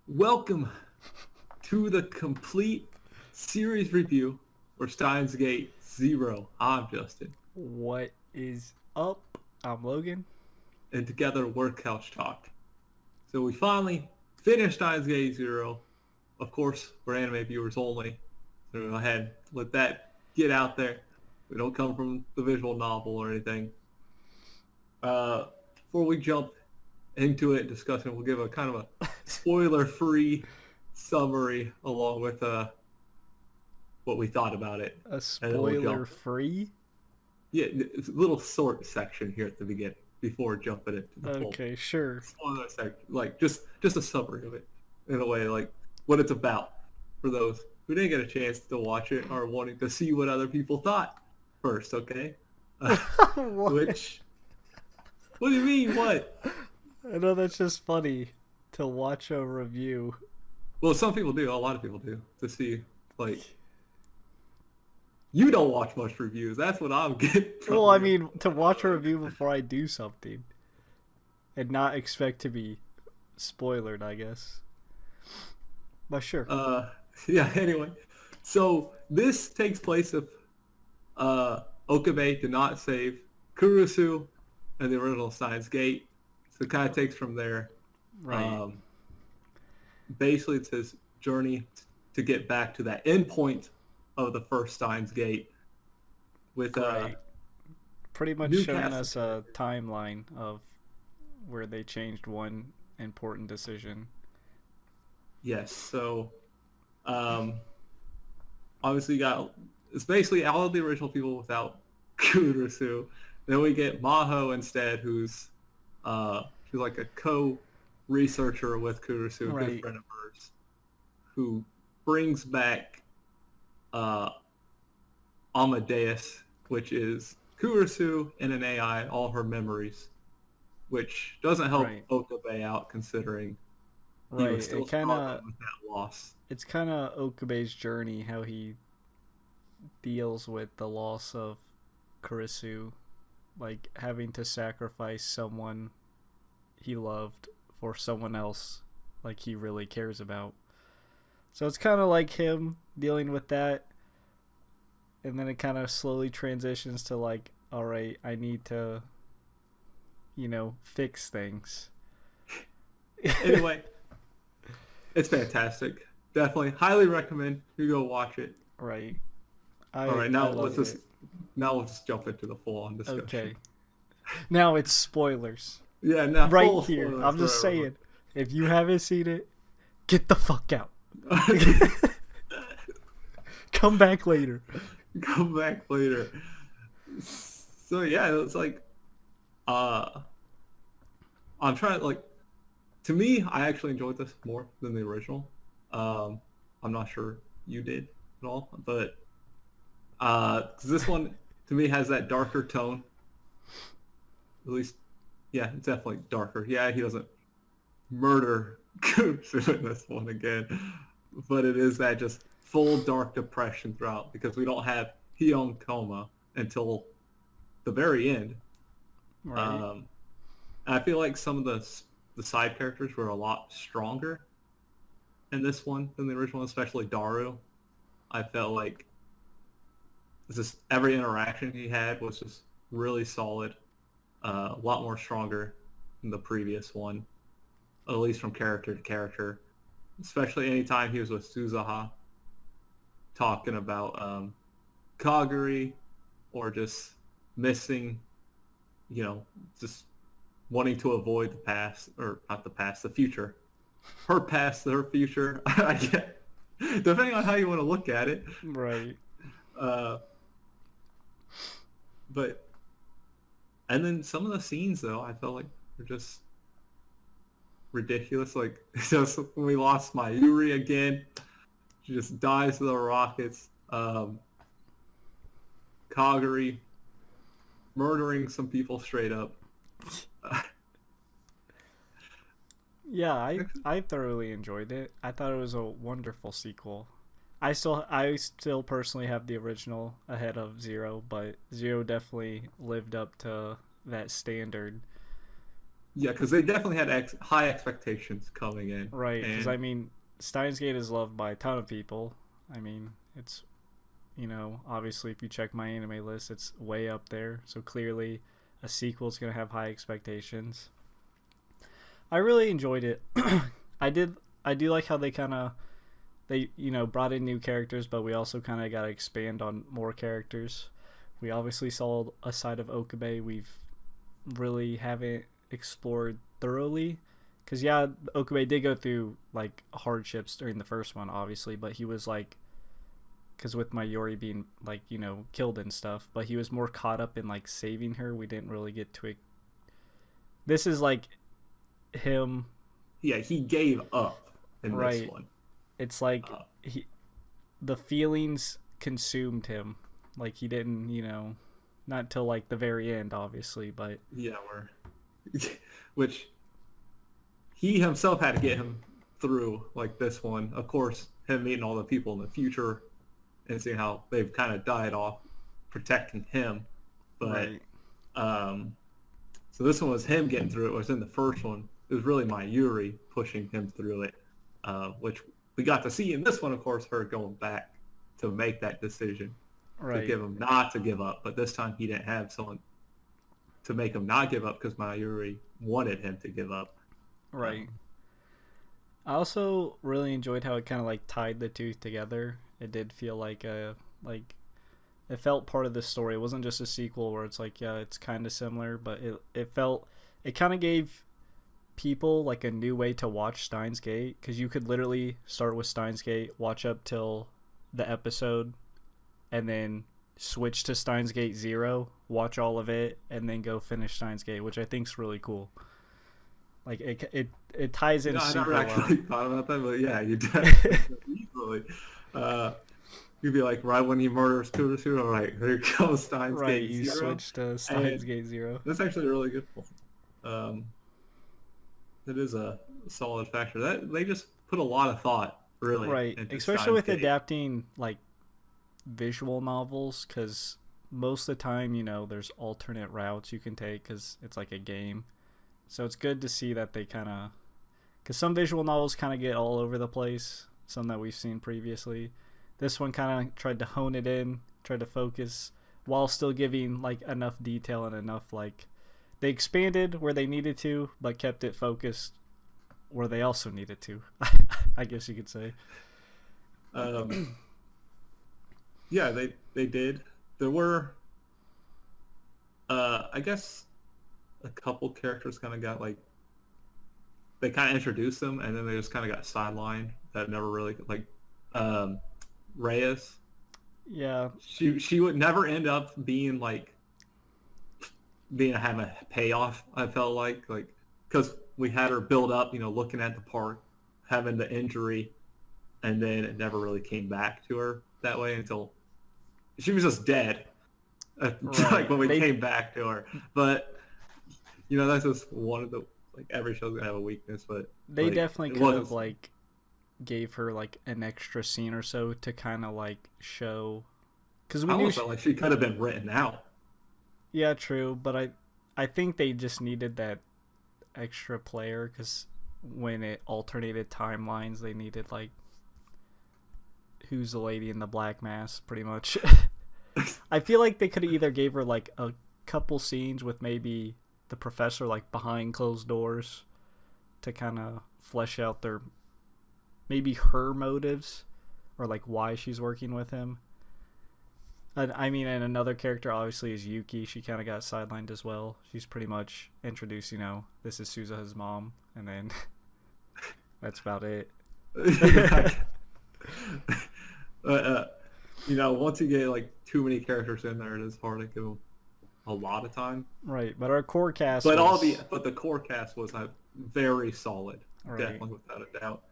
Welcome to the complete series review for Steins Gate Zero. I'm Justin, What is up? I'm Logan. and together we're Couch Talk. So we finally finished Steins Gate Zero. Of course, we're anime viewers only. So go ahead, let that get out there. We don't come from the visual novel or anything. Before we jump into it, discussing, we'll give a kind of a spoiler-free summary along with what we thought about it, A and then we'll spoiler jump. free? Yeah, it's a little short section here at the beginning before jumping into the full Okay, sure. spoiler section. Like just a summary of it in a way, like what it's about for those who didn't get a chance to watch it or wanting to see what other people thought first. Okay, What? which what do you mean? What? I know that's just funny to watch a review. Well, some people do. A lot of people do to see like. You don't watch much reviews. That's what I'm getting from Well, I you. mean, to watch a review before I do something and not expect to be spoilered, I guess. But sure. Yeah, anyway. So this takes place if Okabe did not save Kurusu and the original Steins Gate. So it kind of takes from there. Right. Um, Basically, it's his journey to get back to that end point of the first Steins Gate with Right. Pretty much new showing cast. us a timeline of where they changed one important decision. Yes, so um, obviously you got it's basically all of the original people without Kurusu. Then we get Maho instead, who's she's like a co-researcher with Kurusu, a good Right. friend of hers, who brings back uh, Amadeus, which is Kurusu in an AI, all her memories, which doesn't help Right. Okabe out considering he was Right. still struggling with that loss. It's kind of Okabe's journey, how he deals with the loss of Kurisu, like having to sacrifice someone he loved for someone else, like he really cares about. So it's kind of like him dealing with that, and then it kind of slowly transitions to like, all right, I need to, fix things. Anyway, it's fantastic. Definitely, highly recommend you go watch it. Right. All right, I now loved it. now let's just jump into the full on discussion. Okay. Now it's spoilers. Yeah, now Right full here. spoilers I'm for just everyone. saying, if you haven't seen it, get the fuck out. Come back later. Come back later. So yeah, it's like uh I'm trying like to me I actually enjoyed this more than the original. I'm not sure you did at all, but 'cause this one to me has that darker tone. At least yeah, it's definitely darker. Yeah, he doesn't murder Coops in this one again, but it is that just full dark depression throughout because we don't have Hyun Koma until the very end. Right. Um, and I feel like some of the side characters were a lot stronger in this one than the original, especially Daru. I felt like just every interaction he had was just really solid, a lot more stronger than the previous one, at least from character to character. Especially anytime he was with Suzaha talking about Kaguri or just missing, just wanting to avoid the past, or not the past, the future. Her past, her future. I get, depending on how you want to look at it. Right. Uh, but, and then some of the scenes, though, I felt like were just ridiculous. Like, just when we lost Mayuri again, she just dies to the rockets. Kaguri murdering some people straight up. Yeah, I thoroughly enjoyed it. I thought it was a wonderful sequel. I still personally have the original ahead of Zero, but Zero definitely lived up to that standard. Yeah, because they definitely had high expectations coming in, Right, because and I mean, Steins Gate is loved by a ton of people. I mean, it's, obviously if you check my anime list, it's way up there. So clearly, a sequel is gonna have high expectations. I really enjoyed it. I did. I do like how they brought in new characters, but we also kind of got to expand on more characters. We obviously saw a side of Okabe we've really haven't explored thoroughly. Because yeah, Okabe did go through like hardships during the first one, obviously, but he was like, because with Mayuri being like killed and stuff, but he was more caught up in like saving her. We didn't really get to it. This is like him, yeah, he gave up in this right? one. It's like Uh, the feelings consumed him. Like he didn't, not till like the very end, obviously, but yeah, where which he himself had to get him through like this one. Of course, him meeting all the people in the future and seeing how they've kind of died off protecting him. But right, um, so this one was him getting through it. Whereas in the first one, it was really Mayuri pushing him through it, which we got to see in this one. Of course, her going back to make that decision to right, give him not to give up. But this time he didn't have someone to make him not give up because Mayuri wanted him to give up. right. Um, I also really enjoyed how it kind of like tied the two together. It did feel like it felt part of the story. It wasn't just a sequel where it's like, yeah, it's kind of similar, but it kind of gave people like a new way to watch Steins Gate, because you could literally start with Steins Gate, watch up till the episode, and then switch to Steins Gate 0, watch all of it, and then go finish Steins Gate, which I think is really cool. Like it ties in I super never well. actually thought about that, but yeah, you definitely easily. Uh, you'd be like, right when he murders Kurusu, all right, here comes Steins Right, Gate you 0. switch to Steins And Gate 0. that's actually a really good point. Um, it is a solid factor. That they just put a lot of thought, really, Right, into especially Steins with Gate. adapting like visual novels, because most of the time, there's alternate routes you can take because it's like a game. So it's good to see that they kind of, because some visual novels kind of get all over the place, some that we've seen previously. This one kind of tried to hone it in, tried to focus while still giving like enough detail and enough like, they expanded where they needed to, but kept it focused where they also needed to. I guess you could say. Um, yeah, they did. There were, I guess, a couple characters kind of got like they kind of introduced them and then they just kind of got sidelined. That never really like um, Reyes. Yeah, She would never end up being like being having a payoff. I felt like because we had her build up, looking at the park, having the injury, and then it never really came back to her that way until she was just dead. Like right. when we They came back to her, but that's just one of the like every show's gonna have a weakness, but they like definitely it could have was like gave her like an extra scene or so to kind of like show, because I we knew almost felt like she could have been written out. yeah, true, but I think they just needed that extra player, because when it alternated timelines, they needed like, who's the lady in the black mask, pretty much. I feel like they could have either gave her like a couple scenes with maybe the professor like behind closed doors to kind of flesh out their, maybe her motives, or like why she's working with him. And I mean, and another character obviously is Yuki. She kind of got sidelined as well. She's pretty much introduced, this is Suza's mom, and then that's about it. But once you get like too many characters in there, it is hard to give them a lot of time. Right, but our core cast But was but the core cast was very solid, right. definitely without a doubt.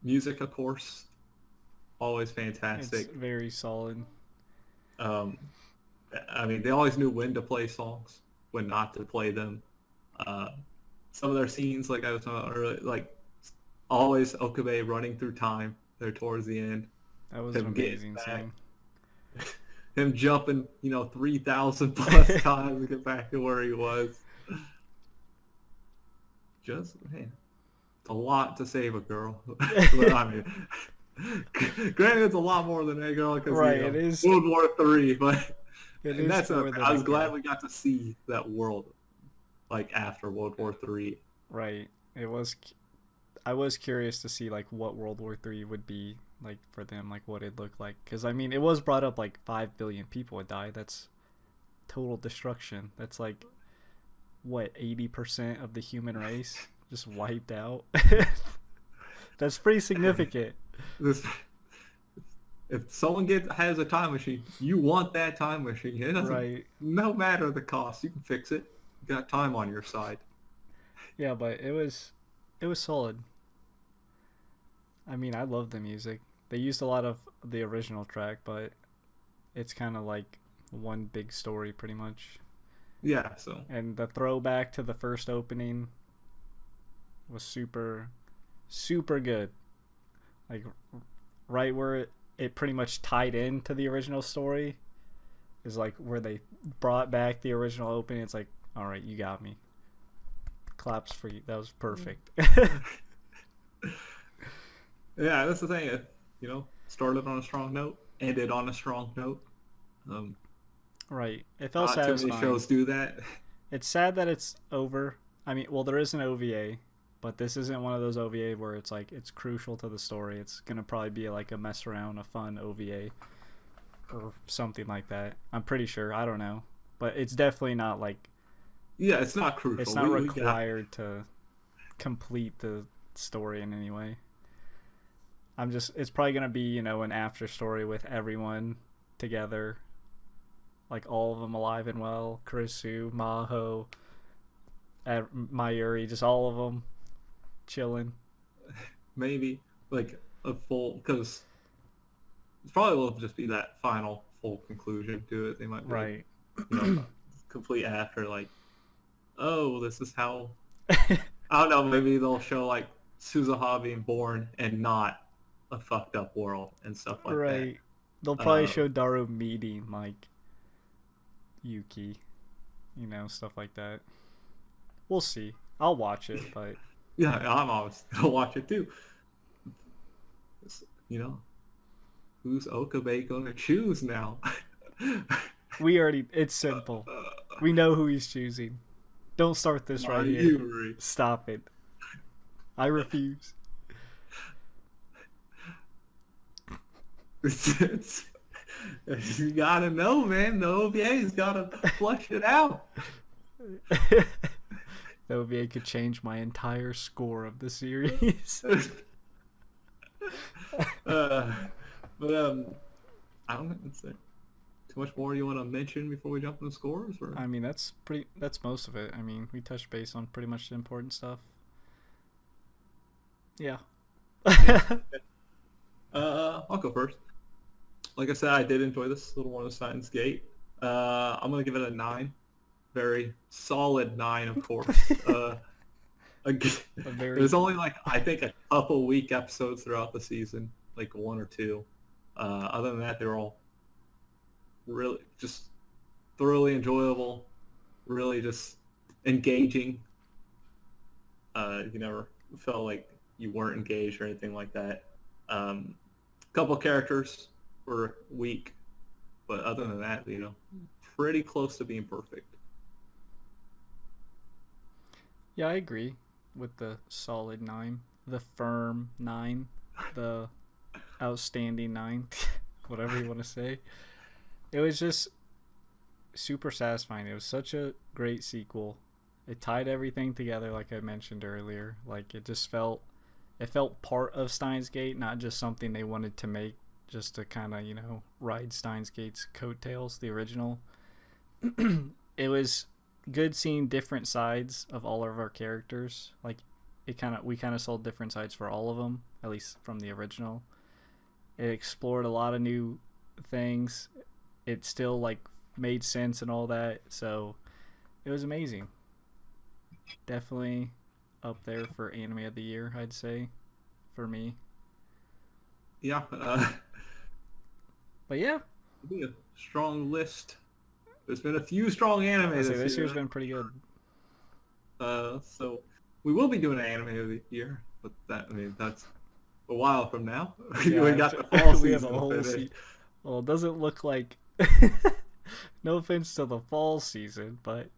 Music, of course, always It's fantastic. very solid. Um, I mean, they always knew when to play songs, when not to play them. Some of their scenes, like I was talking about earlier, like always Okabe running through time there towards the end, That was an him getting amazing back. scene. him jumping, 3,000 plus times to get back to where he was. Just, man, it's a lot to save a girl. But, I mean, granted, it's a lot more than a girl because, Right, it is. World War III, but It and is more than I a was glad girl. we got to see that world, like, after World War III. Right. It was. I was curious to see like what World War III would be like for them, like what it'd look like. Because I mean, it was brought up like 5 billion people would die. That's total destruction. That's like what 80% of the human race just wiped out. That's pretty significant. This, if someone has a time machine, you want that time machine. It doesn't, Right. no matter the cost, you can fix it. You got time on your side. Yeah, but it was solid. I mean, I love the music. They used a lot of the original track, but it's kind of like one big story pretty much. Yeah, so And the throwback to the first opening was super super good. Like right where it pretty much tied into the original story is like where they brought back the original opening. It's like, all right, you got me. Claps for you. That was perfect. yeah, that's the thing. Started on a strong note, ended on a strong note. Um, Right. It felt Not too many satisfying. shows do that. It's sad that it's over. I mean, well, there is an OVA, but this isn't one of those OVA where it's like it's crucial to the story. It's gonna probably be like a mess around, a fun OVA or something like that. I'm pretty sure. I don't know, but it's definitely not like Yeah, it's not crucial. it's not We got required to complete the story in any way. It's probably gonna be an after story with everyone together, like all of them alive and well. Kurisu, Maho, Mayuri, just all of them chilling. maybe like a full because it probably will just be that final full conclusion to it. They might be like, Right. complete after like, oh, this is how I don't know. Maybe they'll show like Suzuha being born and not a fucked up world and stuff like that. Right. They'll probably Uh, show Daru meeting like Yuki, stuff like that. We'll see. I'll watch it, but yeah, I'm always gonna watch it too. You know, who's Okabe gonna choose now? it's simple. We know who he's choosing. Don't start this right here. Yuri. Stop it. I refuse. It's, you gotta know, man. The OVA's gotta flush it out. The OVA could change my entire score of the series. uh, but I don't know. Is there too much more you want to mention before we jump into scores? Or I mean, that's most of it. I mean, we touched base on pretty much the important stuff. Yeah. I'll go first. Like I said, I did enjoy this little one of Steins Gate. I'm gonna give it a 9. Very solid 9, of course. There's only like I think a couple weak episodes throughout the season, like 1 or 2. Other than that, they're all really just thoroughly enjoyable, really just engaging. You never felt like you weren't engaged or anything like that. A couple characters were weak, but other than that, pretty close to being perfect. Yeah, I agree with the solid 9, the firm 9, the outstanding 9, whatever you want to say. It was just super satisfying. It was such a great sequel. It tied everything together, like I mentioned earlier. Like it felt part of Steins Gate, not just something they wanted to make just to kind of ride Steins Gate's coattails, the original. It was good seeing different sides of all of our characters. Like we kind of saw different sides for all of them, at least from the original. It explored a lot of new things. It still like made sense and all that, so it was amazing. Definitely up there for anime of the year, I'd say, for me. Yeah, But yeah, it'd be a strong list. There's been a few strong anime I say this this year. year's been pretty good. So we will be doing an anime of the year, but that's a while from now. Yeah, we got the fall we have season a to whole finish. season. Well, it doesn't look like. No offense to the fall season, but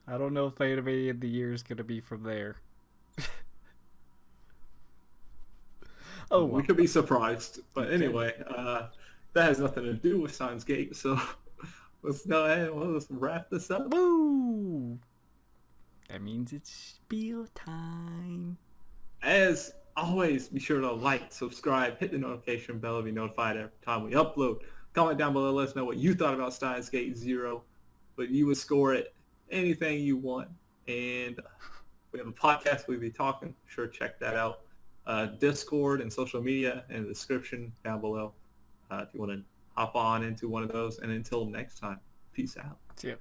I don't know if anime of the year is gonna be from there. Oh We well. could be surprised, but Okay. anyway, that has nothing to do with Steins Gate. So let's go ahead and let's wrap this up. Woo! That means it's spiel time. As always, be sure to like, subscribe, hit the notification bell to be notified every time we upload. Comment down below, let us know what you thought about Steins Gate Zero, but you would score it anything you want. And we have a podcast we'll be talking. Sure, check that out. Discord and social media in the description down below if you want to hop on into one of those. And until next time, peace out. See ya.